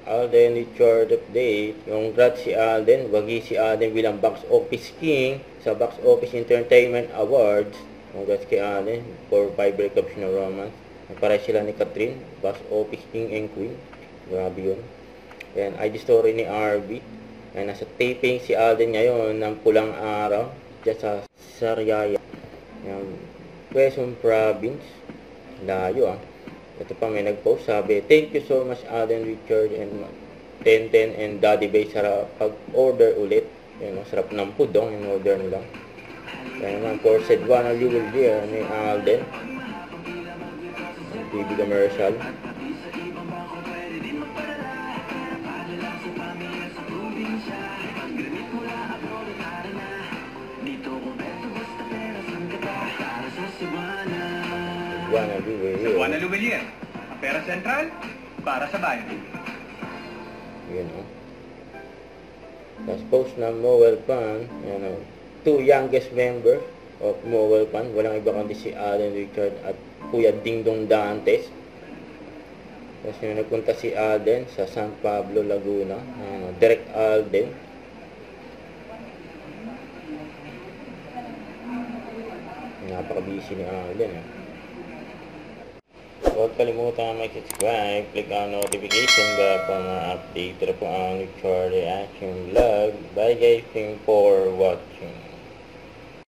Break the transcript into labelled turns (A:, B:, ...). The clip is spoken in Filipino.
A: Alden Richard update. Congrats si Alden. Wagi si Alden bilang Box Office King sa Box Office Entertainment Awards. Congrats kay Alden for 5 breakups na romance. Pareho sila ni Catherine, Box Office King and Queen. Grabe yun. Then, ID story ni RB. Ay, nasa taping si Alden ngayon ng Pulang Araw dyan sa Sariaya. Quezon Province. Layo Ito pa may nag-post, sabi, thank you so much Alden Richard and 1010 and Daddy Bay sa pag-order ulit. Yan, sarap ng pudong, in order nila. Kaya naman, for said one you will hear ni Alden. TV commercial.
B: Juana Lumelier, ang pera sentral para sa bayan.
A: Yun Tapos post na Mowel Pan, two youngest members of Mowel Pan, walang iba kundi si Alden Richard at Kuya Dingdong Dantes. Tapos yung nagpunta si Alden sa San Pablo, Laguna, Direct Alden. Napaka-busy ni Alden Huwag kalimutan mag-subscribe, click ang notification bell para ma-update na po ang Richard Reaction Vlog. Bye guys, thanks for watching.